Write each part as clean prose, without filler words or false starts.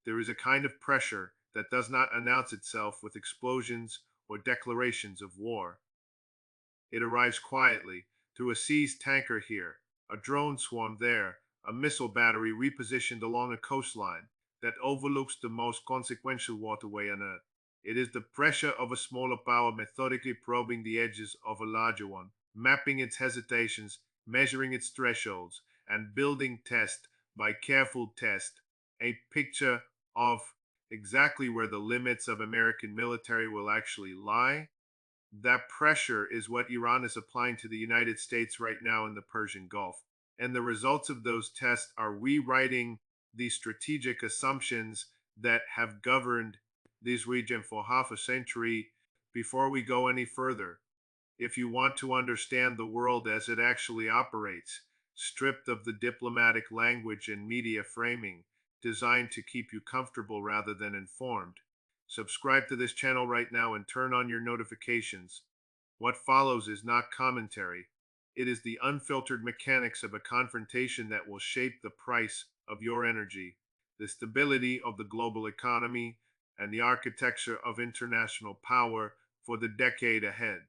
There is a kind of pressure that does not announce itself with explosions or declarations of war. It arrives quietly, through a seized tanker here, a drone swarm there, a missile battery repositioned along a coastline that overlooks the most consequential waterway on Earth. It is the pressure of a smaller power methodically probing the edges of a larger one, mapping its hesitations, measuring its thresholds, and building test by careful test a picture of exactly where the limits of American military will actually lie. That pressure is what Iran is applying to the United States right now in the Persian Gulf. And the results of those tests are rewriting the strategic assumptions that have governed this region for half a century. Before we go any further, if you want to understand the world as it actually operates, stripped of the diplomatic language and media framing designed to keep you comfortable rather than informed, subscribe to this channel right now and turn on your notifications. What follows is not commentary. It is the unfiltered mechanics of a confrontation that will shape the price of your energy, the stability of the global economy, and the architecture of international power for the decade ahead.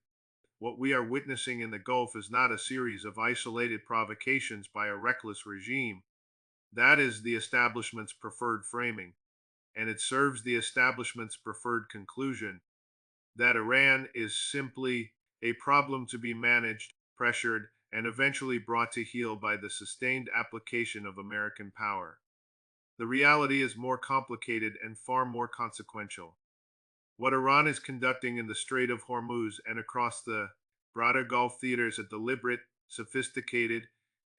What we are witnessing in the Gulf is not a series of isolated provocations by a reckless regime. That is the establishment's preferred framing, and it serves the establishment's preferred conclusion that Iran is simply a problem to be managed, pressured, and eventually brought to heel by the sustained application of American power. The reality is more complicated and far more consequential. What Iran is conducting in the Strait of Hormuz and across the broader Gulf theater is a deliberate, sophisticated,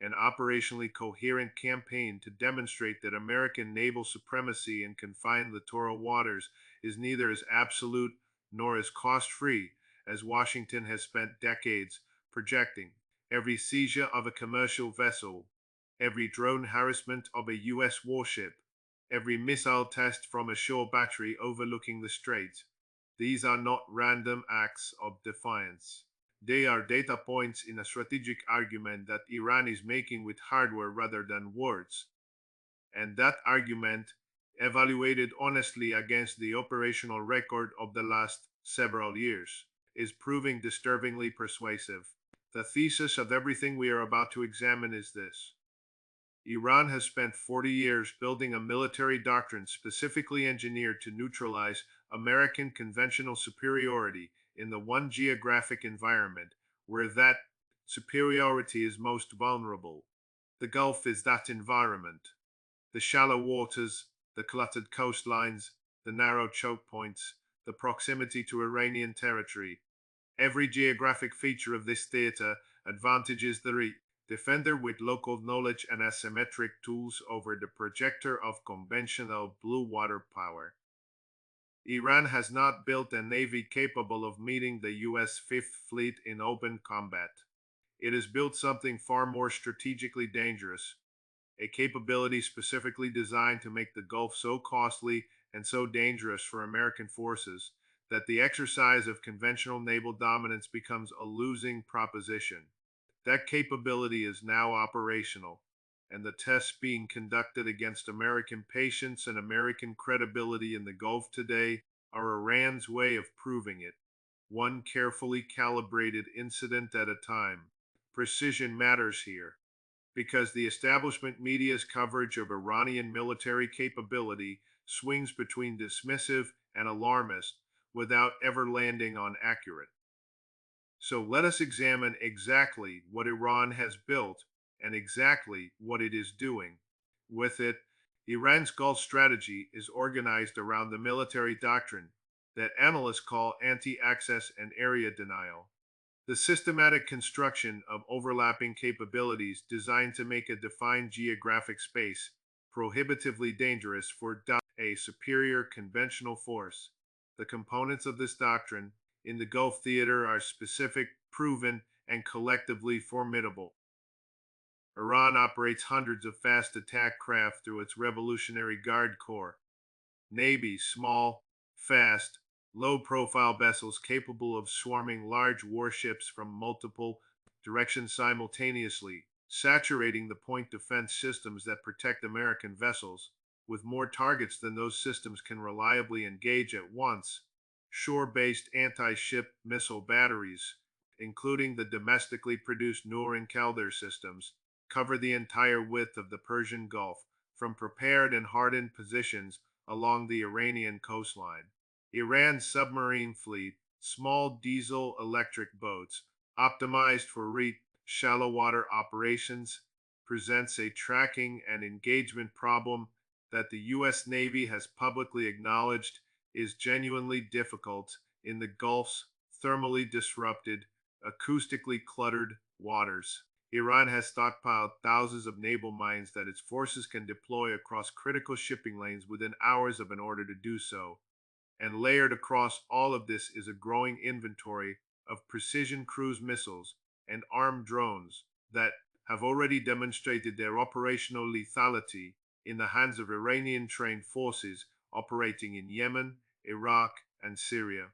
and operationally coherent campaign to demonstrate that American naval supremacy in confined littoral waters is neither as absolute nor as cost free as Washington has spent decades projecting. Every seizure of a commercial vessel, every drone harassment of a U.S. warship, every missile test from a shore battery overlooking the strait. These are not random acts of defiance. They are data points in a strategic argument that Iran is making with hardware rather than words. And that argument, evaluated honestly against the operational record of the last several years, is proving disturbingly persuasive. The thesis of everything we are about to examine is this: Iran has spent 40 years building a military doctrine specifically engineered to neutralize American conventional superiority in the one geographic environment where that superiority is most vulnerable. The Gulf is that environment. The shallow waters, the cluttered coastlines, the narrow choke points, the proximity to Iranian territory. Every geographic feature of this theater advantages the defender with local knowledge and asymmetric tools over the projector of conventional blue water power. Iran has not built a navy capable of meeting the US Fifth Fleet in open combat. It has built something far more strategically dangerous, a capability specifically designed to make the Gulf so costly and so dangerous for American forces that the exercise of conventional naval dominance becomes a losing proposition. That capability is now operational, and the tests being conducted against American patience and American credibility in the Gulf today are Iran's way of proving it, one carefully calibrated incident at a time. Precision matters here, because the establishment media's coverage of Iranian military capability swings between dismissive and alarmist without ever landing on accurate. So let us examine exactly what Iran has built and exactly what it is doing with it. Iran's Gulf strategy is organized around the military doctrine that analysts call anti access and area denial. The systematic construction of overlapping capabilities designed to make a defined geographic space prohibitively dangerous for a superior conventional force. The components of this doctrine in the Gulf theater are specific, proven, and collectively formidable. Iran operates hundreds of fast attack craft through its Revolutionary Guard Corps. Navy, small, fast, low profile vessels capable of swarming large warships from multiple directions simultaneously, saturating the point defense systems that protect American vessels. with more targets than those systems can reliably engage at once. Shore-based anti-ship missile batteries, including the domestically produced Noor and Kelder systems, cover the entire width of the Persian Gulf, from prepared and hardened positions along the Iranian coastline. Iran's submarine fleet, small diesel electric boats, optimized for shallow water operations, presents a tracking and engagement problem that the U.S. Navy has publicly acknowledged is genuinely difficult in the Gulf's thermally disrupted, acoustically cluttered waters. Iran has stockpiled thousands of naval mines that its forces can deploy across critical shipping lanes within hours of an order to do so. And layered across all of this is a growing inventory of precision cruise missiles and armed drones that have already demonstrated their operational lethality in the hands of Iranian trained forces operating in Yemen, Iraq, and Syria.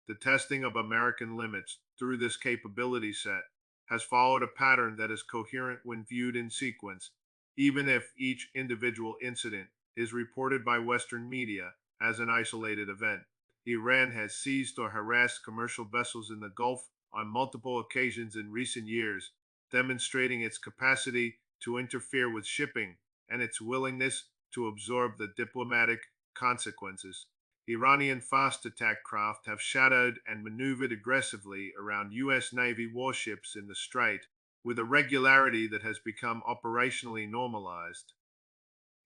The testing of American limits through this capability set has followed a pattern that is coherent when viewed in sequence, even if each individual incident is reported by Western media as an isolated event. Iran has seized or harassed commercial vessels in the Gulf on multiple occasions in recent years, demonstrating its capacity to interfere with shipping and its willingness to absorb the diplomatic consequences. Iranian fast attack craft have shadowed and maneuvered aggressively around U.S. Navy warships in the Strait with a regularity that has become operationally normalized.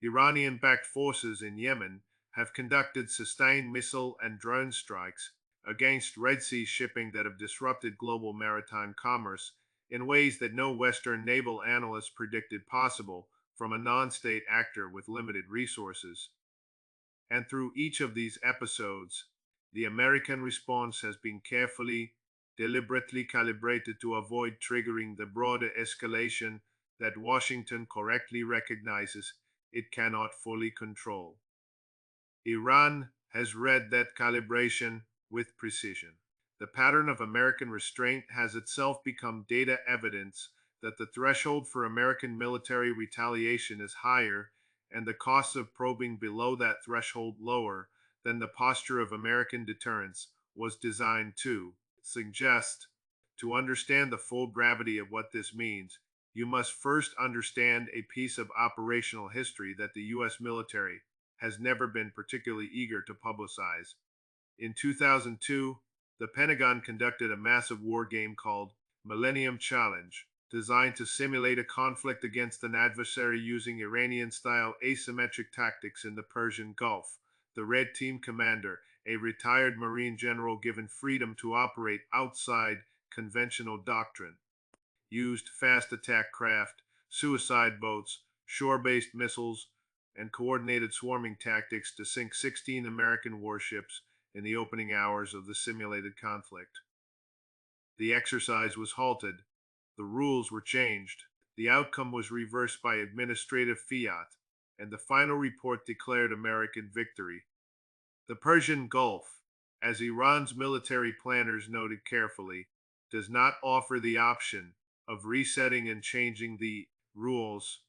Iranian backed forces in Yemen have conducted sustained missile and drone strikes against Red Sea shipping that have disrupted global maritime commerce in ways that no Western naval analyst predicted possible from a non state actor with limited resources. And through each of these episodes, the American response has been carefully, deliberately calibrated to avoid triggering the broader escalation that Washington correctly recognizes it cannot fully control. Iran has read that calibration with precision. The pattern of American restraint has itself become data evidence that the threshold for American military retaliation is higher and the costs of probing below that threshold lower than the posture of American deterrence was designed to suggest. To understand the full gravity of what this means, you must first understand a piece of operational history that the U.S. military has never been particularly eager to publicize. In 2002, the Pentagon conducted a massive war game called Millennium Challenge, designed to simulate a conflict against an adversary using Iranian-style asymmetric tactics in the Persian Gulf. The Red Team commander, a retired Marine general given freedom to operate outside conventional doctrine, used fast attack craft, suicide boats, shore-based missiles, and coordinated swarming tactics to sink 16 American warships in the opening hours of the simulated conflict. The exercise was halted. The rules were changed. The outcome was reversed by administrative fiat, and the final report declared American victory. The Persian Gulf, as Iran's military planners noted carefully, does not offer the option of resetting and changing the rules.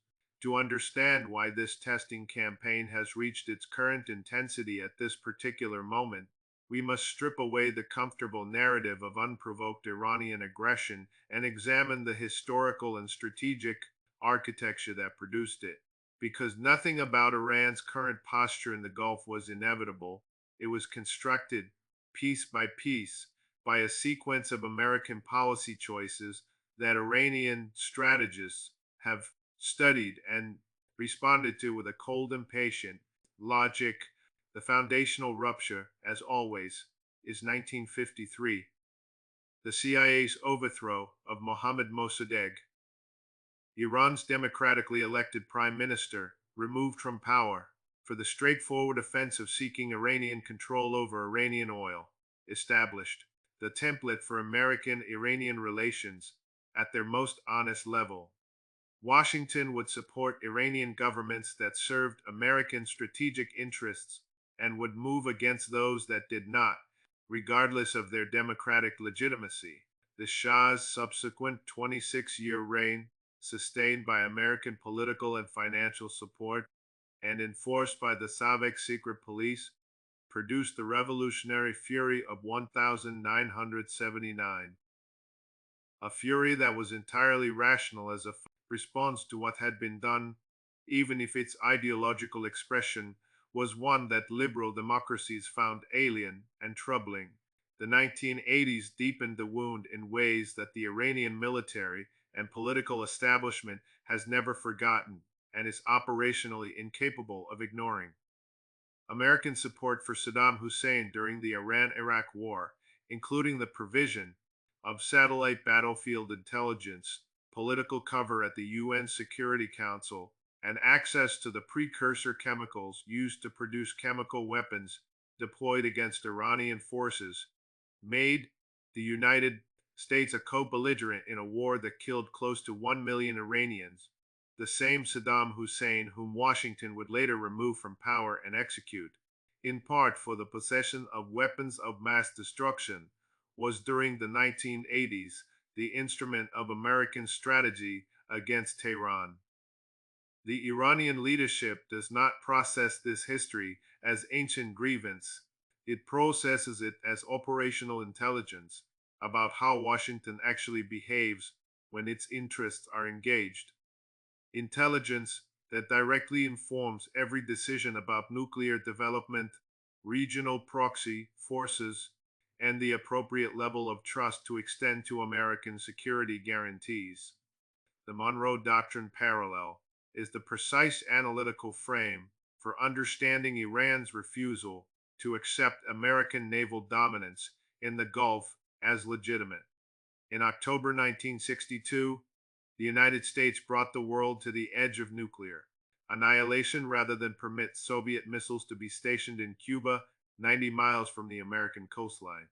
To understand why this testing campaign has reached its current intensity at this particular moment, we must strip away the comfortable narrative of unprovoked Iranian aggression and examine the historical and strategic architecture that produced it. Because nothing about Iran's current posture in the Gulf was inevitable, it was constructed piece by piece by a sequence of American policy choices that Iranian strategists have studied and responded to with a cold and patient logic. The foundational rupture, as always, is 1953, the CIA's overthrow of Mohammad Mossadegh, Iran's democratically elected prime minister, removed from power for the straightforward offense of seeking Iranian control over Iranian oil, established the template for American-Iranian relations at their most honest level. Washington would support Iranian governments that served American strategic interests and would move against those that did not, regardless of their democratic legitimacy. The Shah's subsequent 26-year reign, sustained by American political and financial support, and enforced by the Soviet secret police, produced the revolutionary fury of 1979, a fury that was entirely rational as a response to what had been done, even if its ideological expression was one that liberal democracies found alien and troubling. The 1980s deepened the wound in ways that the Iranian military and political establishment has never forgotten and is operationally incapable of ignoring. American support for Saddam Hussein during the Iran-Iraq War, including the provision of satellite battlefield intelligence, political cover at the UN Security Council, and access to the precursor chemicals used to produce chemical weapons deployed against Iranian forces, made the United States a co-belligerent in a war that killed close to 1 million Iranians, the same Saddam Hussein whom Washington would later remove from power and execute, in part for the possession of weapons of mass destruction, was during the 1980s the instrument of American strategy against Tehran. The Iranian leadership does not process this history as ancient grievance. It processes it as operational intelligence about how Washington actually behaves when its interests are engaged. Intelligence that directly informs every decision about nuclear development, regional proxy forces, and the appropriate level of trust to extend to American security guarantees. The Monroe Doctrine parallel is the precise analytical frame for understanding Iran's refusal to accept American naval dominance in the Gulf as legitimate. In October 1962, the United States brought the world to the edge of nuclear annihilation rather than permit Soviet missiles to be stationed in Cuba, 90 miles from the American coastline.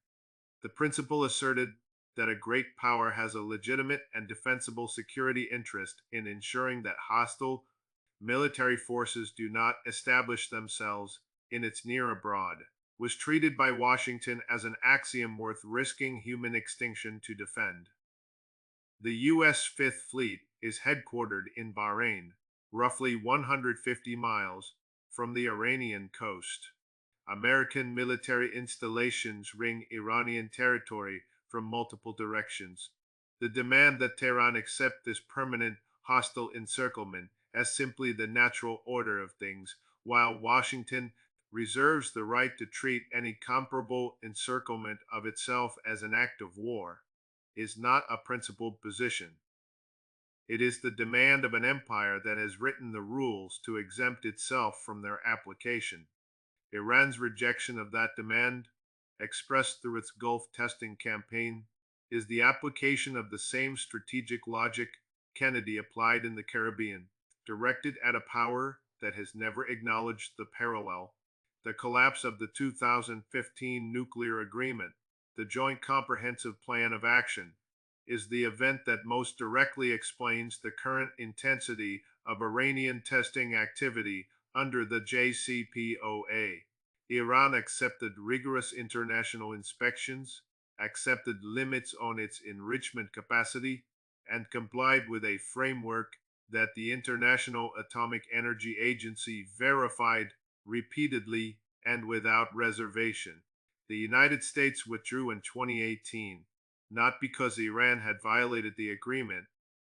The principle asserted that a great power has a legitimate and defensible security interest in ensuring that hostile military forces do not establish themselves in its near abroad, was treated by Washington as an axiom worth risking human extinction to defend. The U.S. Fifth Fleet is headquartered in Bahrain, roughly 150 miles from the Iranian coast. American military installations ring Iranian territory from multiple directions. The demand that Tehran accept this permanent hostile encirclement as simply the natural order of things, while Washington reserves the right to treat any comparable encirclement of itself as an act of war, is not a principled position. It is the demand of an empire that has written the rules to exempt itself from their application. Iran's rejection of that demand, expressed through its Gulf testing campaign, is the application of the same strategic logic Kennedy applied in the Caribbean, directed at a power that has never acknowledged the parallel. The collapse of the 2015 nuclear agreement, the Joint Comprehensive Plan of Action, is the event that most directly explains the current intensity of Iranian testing activity under the JCPOA. Iran accepted rigorous international inspections, accepted limits on its enrichment capacity, and complied with a framework that the International Atomic Energy Agency verified repeatedly and without reservation. The United States withdrew in 2018, not because Iran had violated the agreement,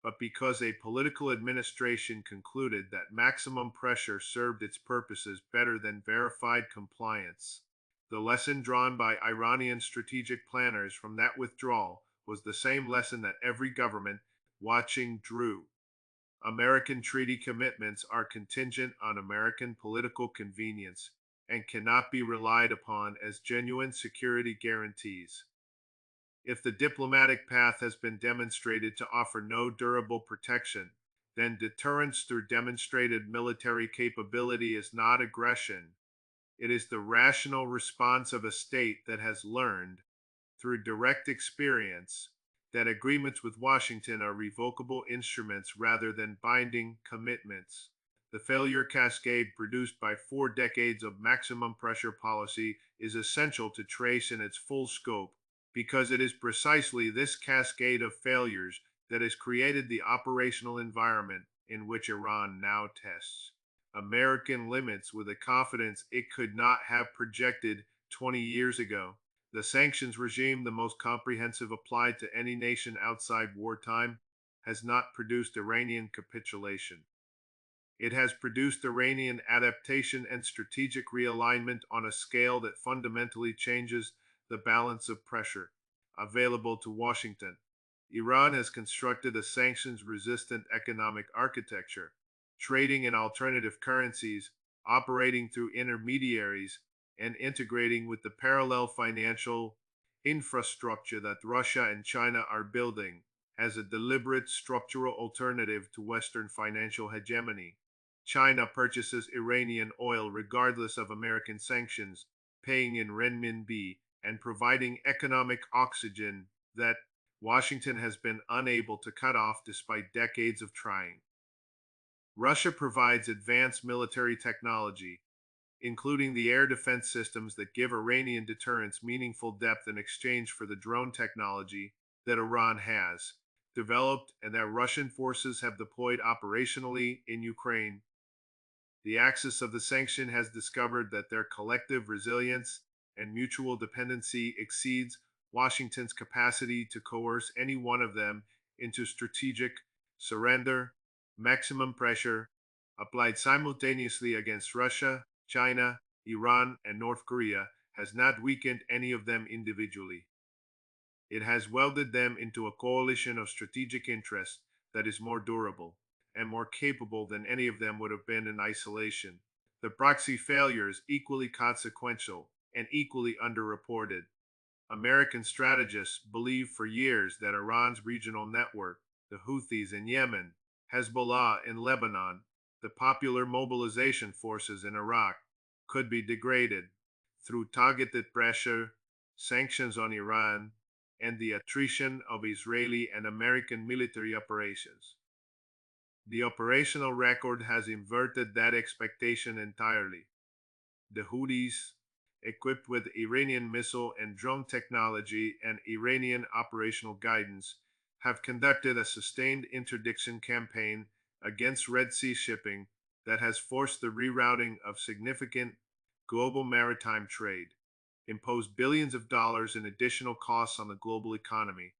but because a political administration concluded that maximum pressure served its purposes better than verified compliance. The lesson drawn by Iranian strategic planners from that withdrawal was the same lesson that every government watching drew. American treaty commitments are contingent on American political convenience and cannot be relied upon as genuine security guarantees. If the diplomatic path has been demonstrated to offer no durable protection, then deterrence through demonstrated military capability is not aggression. It is the rational response of a state that has learned, through direct experience, that agreements with Washington are revocable instruments rather than binding commitments. The failure cascade produced by 4 decades of maximum pressure policy is essential to trace in its full scope, because it is precisely this cascade of failures that has created the operational environment in which Iran now tests. American limits with a confidence it could not have projected 20 years ago. The sanctions regime, the most comprehensive applied to any nation outside wartime, has not produced Iranian capitulation. It has produced Iranian adaptation and strategic realignment on a scale that fundamentally changes the balance of pressure available to Washington. Iran has constructed a sanctions resistant economic architecture, trading in alternative currencies, operating through intermediaries, and integrating with the parallel financial infrastructure that Russia and China are building as a deliberate structural alternative to Western financial hegemony. China purchases Iranian oil regardless of American sanctions, paying in renminbi and providing economic oxygen that Washington has been unable to cut off despite decades of trying. Russia provides advanced military technology, including the air defense systems that give Iranian deterrence meaningful depth in exchange for the drone technology that Iran has developed and that Russian forces have deployed operationally in Ukraine. The axis of the sanction has discovered that their collective resilience and mutual dependency exceeds Washington's capacity to coerce any one of them into strategic surrender. Maximum pressure, applied simultaneously against Russia, China, Iran, and North Korea, has not weakened any of them individually. It has welded them into a coalition of strategic interests that is more durable and more capable than any of them would have been in isolation. The proxy failure is equally consequential and equally underreported. American strategists believed for years that Iran's regional network, the Houthis in Yemen, Hezbollah in Lebanon, the Popular Mobilization Forces in Iraq, could be degraded through targeted pressure, sanctions on Iran, and the attrition of Israeli and American military operations. The operational record has inverted that expectation entirely. The Houthis, equipped with Iranian missile and drone technology and Iranian operational guidance, have conducted a sustained interdiction campaign against Red Sea shipping that has forced the rerouting of significant global maritime trade, imposed billions of dollars in additional costs on the global economy,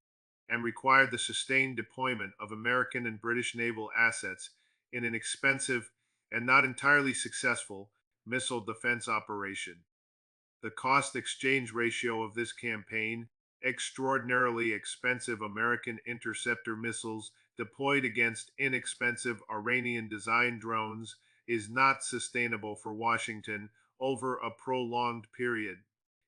and required the sustained deployment of American and British naval assets in an expensive and not entirely successful missile defense operation. The cost exchange ratio of this campaign, extraordinarily expensive American interceptor missiles deployed against inexpensive Iranian designed drones, is not sustainable for Washington over a prolonged period.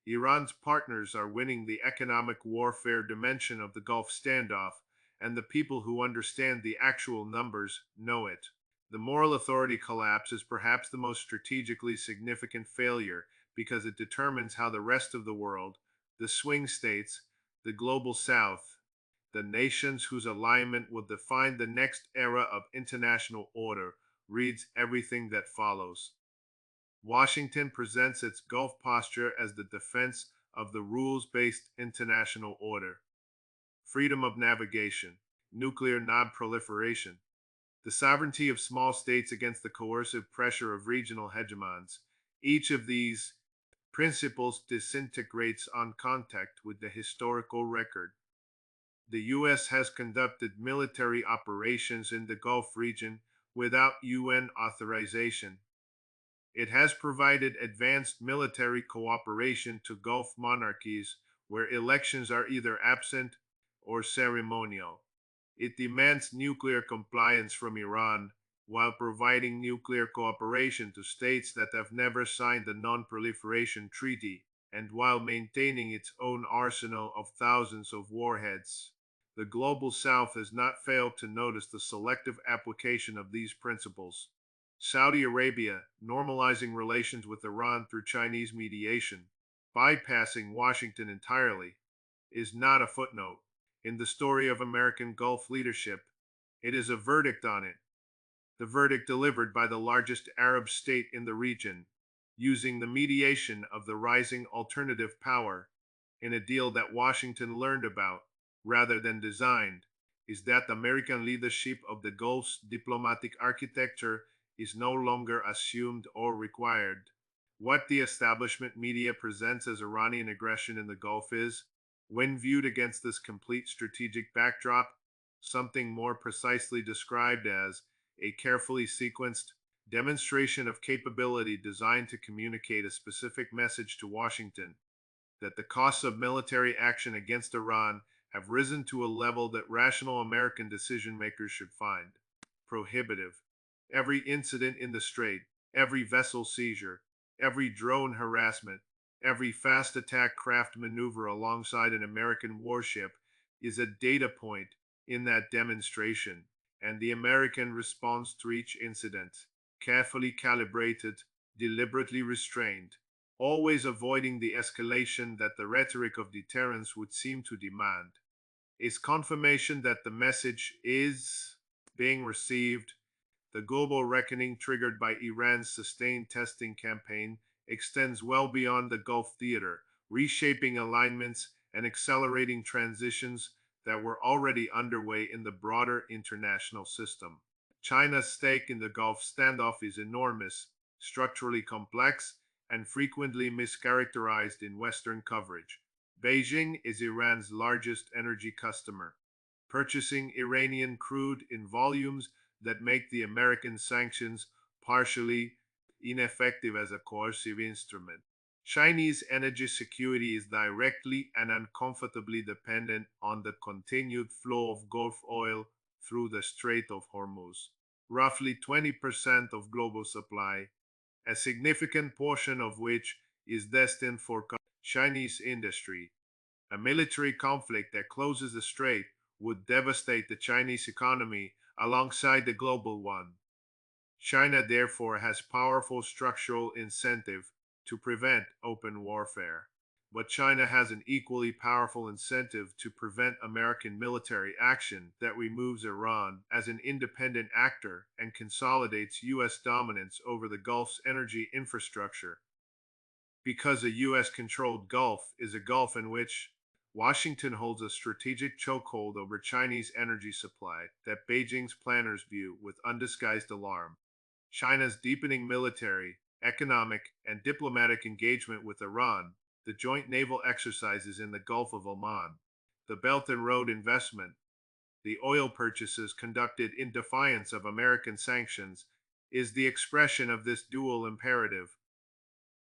Iran's partners are winning the economic warfare dimension of the Gulf standoff, and the people who understand the actual numbers know it. The moral authority collapse is perhaps the most strategically significant failure because it determines how the rest of the world, the swing states, the global south, the nations whose alignment will define the next era of international order, reads everything that follows. Washington presents its Gulf posture as the defense of the rules-based international order. Freedom of navigation, nuclear non-proliferation, the sovereignty of small states against the coercive pressure of regional hegemons. Each of these principles disintegrates on contact with the historical record. The U.S. has conducted military operations in the Gulf region without UN authorization. It has provided advanced military cooperation to Gulf monarchies where elections are either absent or ceremonial. It demands nuclear compliance from Iran while providing nuclear cooperation to states that have never signed the Non-Proliferation Treaty, and while maintaining its own arsenal of thousands of warheads. The Global South has not failed to notice the selective application of these principles. Saudi Arabia, normalizing relations with Iran through Chinese mediation, bypassing Washington entirely, is not a footnote in the story of American Gulf leadership. It is a verdict on it. The verdict delivered by the largest Arab state in the region, using the mediation of the rising alternative power in a deal that Washington learned about rather than designed, is that American leadership of the Gulf's diplomatic architecture is no longer assumed or required. What the establishment media presents as Iranian aggression in the Gulf is, when viewed against this complete strategic backdrop, something more precisely described as a carefully sequenced demonstration of capability designed to communicate a specific message to Washington that the costs of military action against Iran have risen to a level that rational American decision makers should find prohibitive. Every incident in the Strait, every vessel seizure, every drone harassment, every fast attack craft maneuver alongside an American warship is a data point in that demonstration, and the American response to each incident, carefully calibrated, deliberately restrained, always avoiding the escalation that the rhetoric of deterrence would seem to demand, is confirmation that the message is being received. The global reckoning triggered by Iran's sustained testing campaign extends well beyond the Gulf theater, reshaping alignments and accelerating transitions that were already underway in the broader international system. China's stake in the Gulf standoff is enormous, structurally complex, and frequently mischaracterized in Western coverage. Beijing is Iran's largest energy customer, purchasing Iranian crude in volumes that make the American sanctions partially ineffective as a coercive instrument. Chinese energy security is directly and uncomfortably dependent on the continued flow of Gulf oil through the Strait of Hormuz. Roughly 20% of global supply, a significant portion of which is destined for Chinese industry. A military conflict that closes the strait would devastate the Chinese economy alongside the global one. China therefore has powerful structural incentive to prevent open warfare. But China has an equally powerful incentive to prevent American military action that removes Iran as an independent actor and consolidates U.S. dominance over the Gulf's energy infrastructure. Because a U.S. controlled Gulf is a Gulf in which Washington holds a strategic chokehold over Chinese energy supply that Beijing's planners view with undisguised alarm. China's deepening military, economic, and diplomatic engagement with Iran, the joint naval exercises in the Gulf of Oman, the Belt and Road investment, the oil purchases conducted in defiance of American sanctions, is the expression of this dual imperative.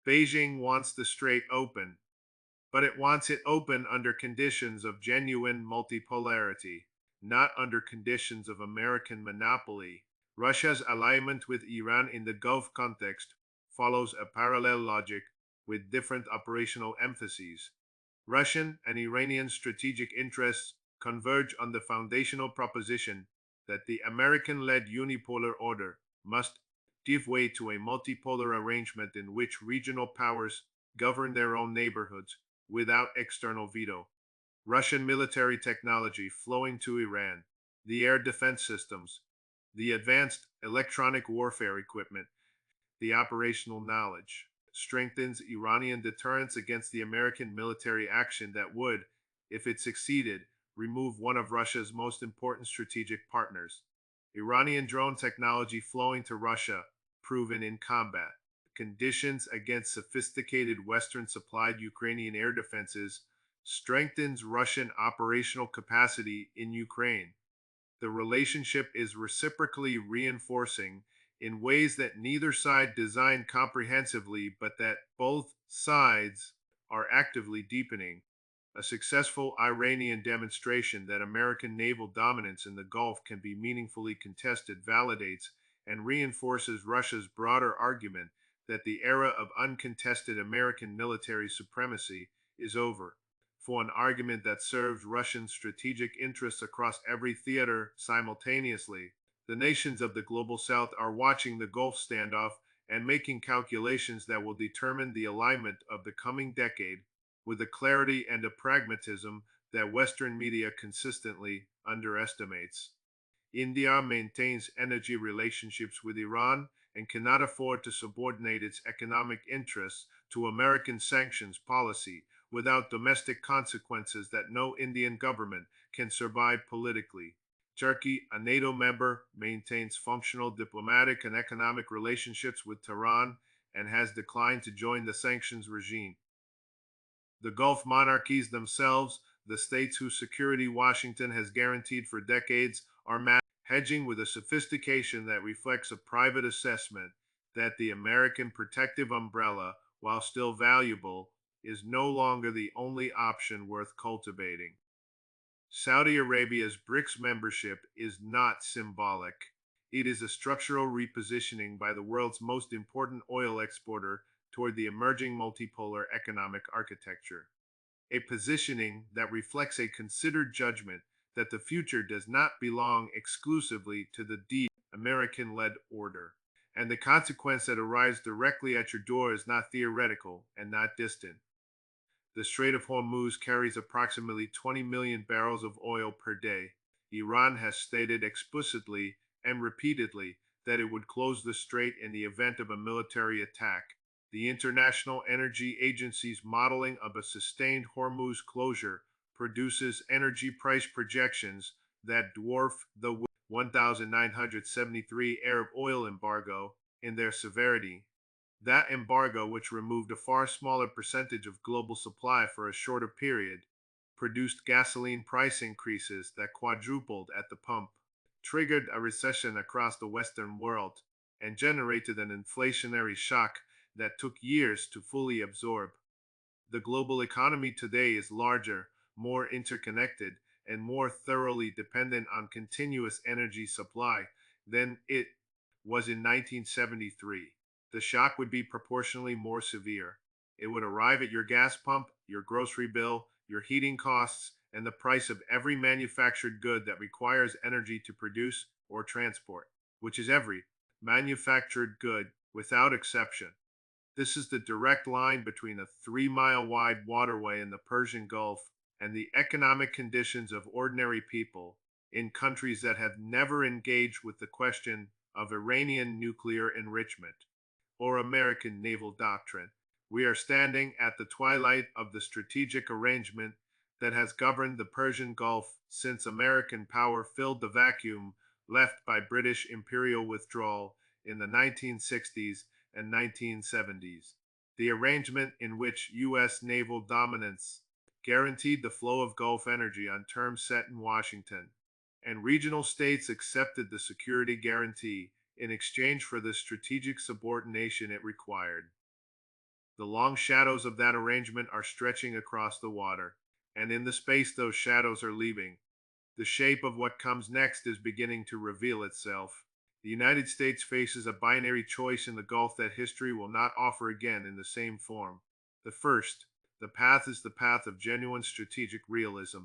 Beijing wants the strait open, but it wants it open under conditions of genuine multipolarity, not under conditions of American monopoly. Russia's alignment with Iran in the Gulf context follows a parallel logic with different operational emphases. Russian and Iranian strategic interests converge on the foundational proposition that the American-led unipolar order must give way to a multipolar arrangement in which regional powers govern their own neighborhoods without external veto. Russian military technology flowing to Iran, the air defense systems, the advanced electronic warfare equipment, the operational knowledge, strengthens Iranian deterrence against the American military action that would, if it succeeded, remove one of Russia's most important strategic partners. Iranian drone technology flowing to Russia, proven in combat. Conditions against sophisticated Western supplied Ukrainian air defenses strengthens Russian operational capacity in Ukraine. The relationship is reciprocally reinforcing in ways that neither side designed comprehensively, but that both sides are actively deepening. A successful Iranian demonstration that American naval dominance in the Gulf can be meaningfully contested validates and reinforces Russia's broader argument that the era of uncontested American military supremacy is over. For an argument that serves Russian strategic interests across every theater simultaneously, the nations of the global south are watching the Gulf standoff and making calculations that will determine the alignment of the coming decade with a clarity and a pragmatism that Western media consistently underestimates. India maintains energy relationships with Iran and cannot afford to subordinate its economic interests to American sanctions policy without domestic consequences that no Indian government can survive politically. Turkey, a NATO member, maintains functional diplomatic and economic relationships with Tehran and has declined to join the sanctions regime. The Gulf monarchies themselves, the states whose security Washington has guaranteed for decades, are hedging with a sophistication that reflects a private assessment that the American protective umbrella, while still valuable, is no longer the only option worth cultivating. Saudi Arabia's BRICS membership is not symbolic. It is a structural repositioning by the world's most important oil exporter toward the emerging multipolar economic architecture. A positioning that reflects a considered judgment that the future does not belong exclusively to the deep American led order. And the consequence that arrives directly at your door is not theoretical and not distant. The Strait of Hormuz carries approximately 20 million barrels of oil per day. Iran has stated explicitly and repeatedly that it would close the strait in the event of a military attack. The International Energy Agency's modeling of a sustained Hormuz closure produces energy price projections that dwarf the 1973 Arab oil embargo in their severity. That embargo, which removed a far smaller percentage of global supply for a shorter period, produced gasoline price increases that quadrupled at the pump, triggered a recession across the Western world, and generated an inflationary shock that took years to fully absorb. The global economy today is larger, more interconnected, and more thoroughly dependent on continuous energy supply than it was in 1973. The shock would be proportionally more severe. It would arrive at your gas pump, your grocery bill, your heating costs, and the price of every manufactured good that requires energy to produce or transport, which is every manufactured good without exception. This is the direct line between a 3-mile wide waterway in the Persian Gulf and the economic conditions of ordinary people in countries that have never engaged with the question of Iranian nuclear enrichment or American naval doctrine. We are standing at the twilight of the strategic arrangement that has governed the Persian Gulf since American power filled the vacuum left by British imperial withdrawal in the 1960s and 1970s. The arrangement in which U.S. naval dominance guaranteed the flow of Gulf energy on terms set in Washington, and regional states accepted the security guarantee in exchange for the strategic subordination it required. The long shadows of that arrangement are stretching across the water, and in the space those shadows are leaving, the shape of what comes next is beginning to reveal itself. The United States faces a binary choice in the Gulf that history will not offer again in the same form. The first, the path is the path of genuine strategic realism,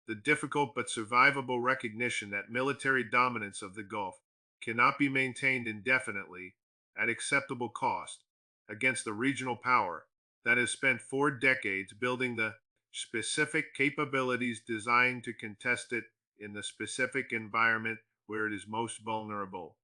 the difficult but survivable recognition that military dominance of the Gulf cannot be maintained indefinitely at acceptable cost against a regional power that has spent 4 decades building the specific capabilities designed to contest it in the specific environment where it is most vulnerable.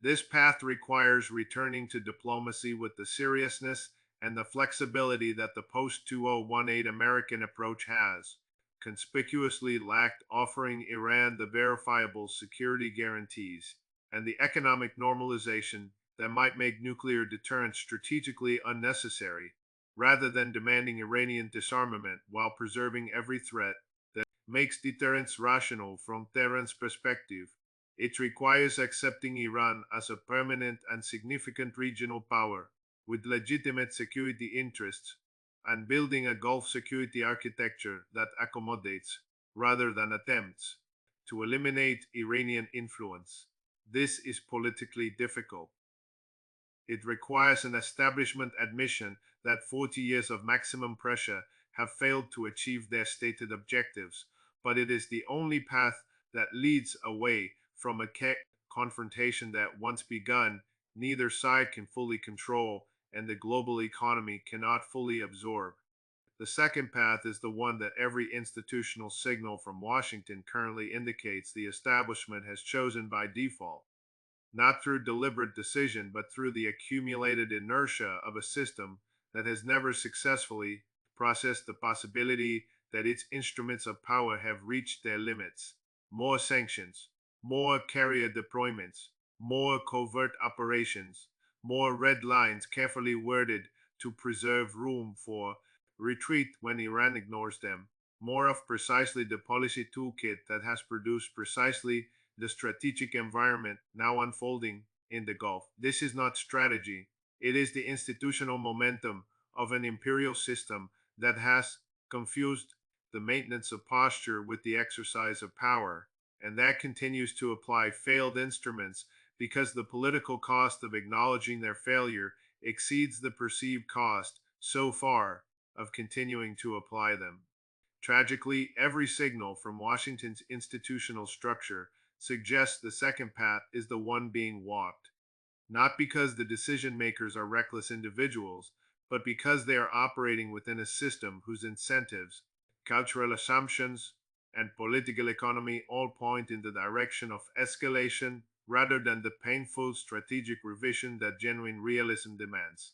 This path requires returning to diplomacy with the seriousness and the flexibility that the post 2018 American approach has conspicuously lacked, offering Iran the verifiable security guarantees and the economic normalization that might make nuclear deterrence strategically unnecessary, rather than demanding Iranian disarmament while preserving every threat that makes deterrence rational from Tehran's perspective. It requires accepting Iran as a permanent and significant regional power with legitimate security interests and building a Gulf security architecture that accommodates, rather than attempts, to eliminate Iranian influence. This is politically difficult. It requires an establishment admission that 40 years of maximum pressure have failed to achieve their stated objectives, but it is the only path that leads away from a confrontation that, once begun, neither side can fully control and the global economy cannot fully absorb. The second path is the one that every institutional signal from Washington currently indicates the establishment has chosen by default, not through deliberate decision, but through the accumulated inertia of a system that has never successfully processed the possibility that its instruments of power have reached their limits. more sanctions, more carrier deployments, more covert operations, more red lines carefully worded to preserve room for retreat when Iran ignores them, more of precisely the policy toolkit that has produced precisely the strategic environment now unfolding in the Gulf. This is not strategy, it is the institutional momentum of an imperial system that has confused the maintenance of posture with the exercise of power, and that continues to apply failed instruments because the political cost of acknowledging their failure exceeds the perceived cost so far of continuing to apply them. Tragically, every signal from Washington's institutional structure suggests the second path is the one being walked, not because the decision makers are reckless individuals, but because they are operating within a system whose incentives, cultural assumptions, and political economy all point in the direction of escalation rather than the painful strategic revision that genuine realism demands.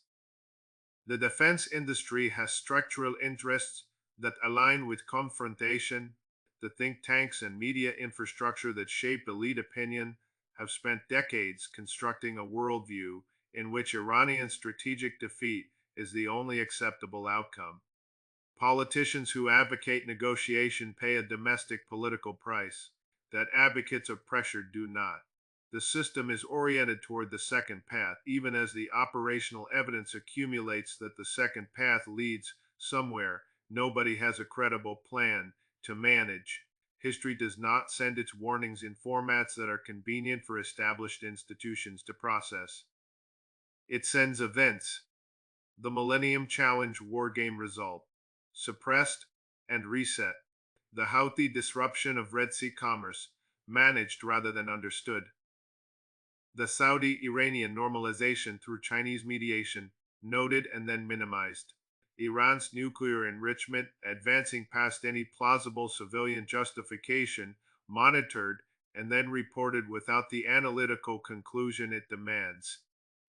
The defense industry has structural interests that align with confrontation. The think tanks and media infrastructure that shape elite opinion have spent decades constructing a worldview in which Iranian strategic defeat is the only acceptable outcome. Politicians who advocate negotiation pay a domestic political price that advocates of pressure do not. The system is oriented toward the second path, even as the operational evidence accumulates that the second path leads somewhere. Nobody has a credible plan to manage. History does not send its warnings in formats that are convenient for established institutions to process. It sends events. The Millennium Challenge wargame result. Suppressed and reset. The Houthi disruption of Red Sea commerce, managed rather than understood. The Saudi-Iranian normalization through Chinese mediation, noted and then minimized. Iran's nuclear enrichment, advancing past any plausible civilian justification, monitored and then reported without the analytical conclusion it demands.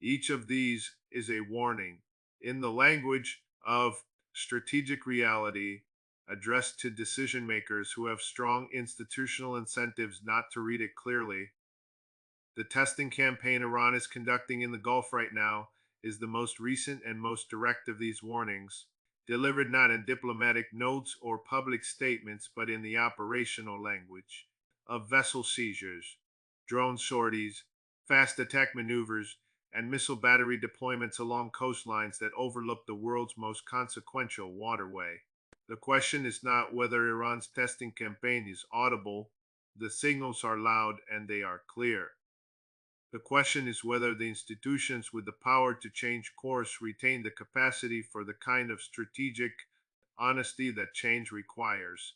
Each of these is a warning, in the language of strategic reality, addressed to decision makers who have strong institutional incentives not to read it clearly. The testing campaign Iran is conducting in the Gulf right now is the most recent and most direct of these warnings, delivered not in diplomatic notes or public statements, but in the operational language of vessel seizures, drone sorties, fast attack maneuvers, and missile battery deployments along coastlines that overlook the world's most consequential waterway. The question is not whether Iran's testing campaign is audible, the signals are loud and they are clear. The question is whether the institutions with the power to change course retain the capacity for the kind of strategic honesty that change requires.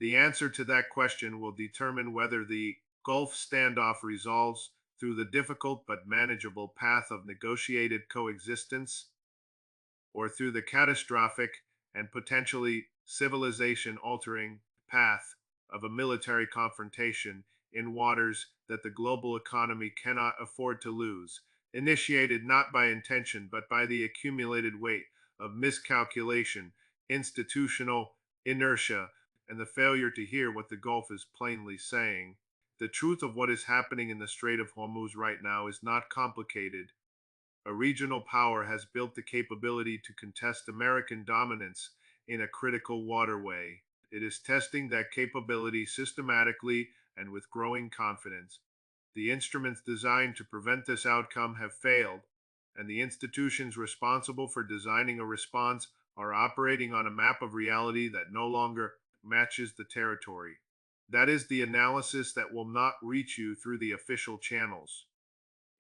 The answer to that question will determine whether the Gulf standoff resolves through the difficult but manageable path of negotiated coexistence, or through the catastrophic and potentially civilization altering path of a military confrontation in waters that the global economy cannot afford to lose, initiated not by intention but by the accumulated weight of miscalculation, institutional inertia, and the failure to hear what the Gulf is plainly saying. The truth of what is happening in the Strait of Hormuz right now is not complicated. A regional power has built the capability to contest American dominance in a critical waterway. It is testing that capability systematically and with growing confidence. The instruments designed to prevent this outcome have failed, and the institutions responsible for designing a response are operating on a map of reality that no longer matches the territory. That is the analysis that will not reach you through the official channels.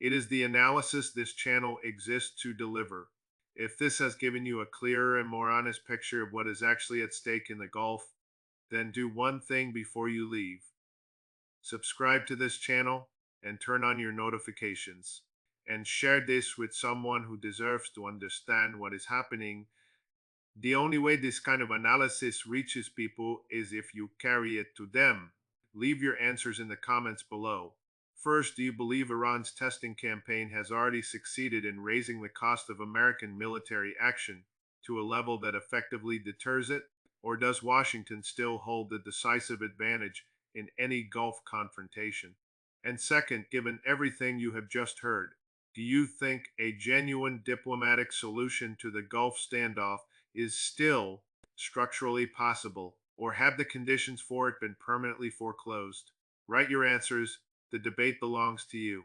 It is the analysis this channel exists to deliver. If this has given you a clearer and more honest picture of what is actually at stake in the Gulf, then do one thing before you leave. Subscribe to this channel and turn on your notifications. And share this with someone who deserves to understand what is happening. The only way this kind of analysis reaches people is if you carry it to them. Leave your answers in the comments below. First, do you believe Iran's testing campaign has already succeeded in raising the cost of American military action to a level that effectively deters it? Or does Washington still hold the decisive advantage in any Gulf confrontation? And second, given everything you have just heard, do you think a genuine diplomatic solution to the Gulf standoff is still structurally possible, or have the conditions for it been permanently foreclosed? Write your answers. The debate belongs to you.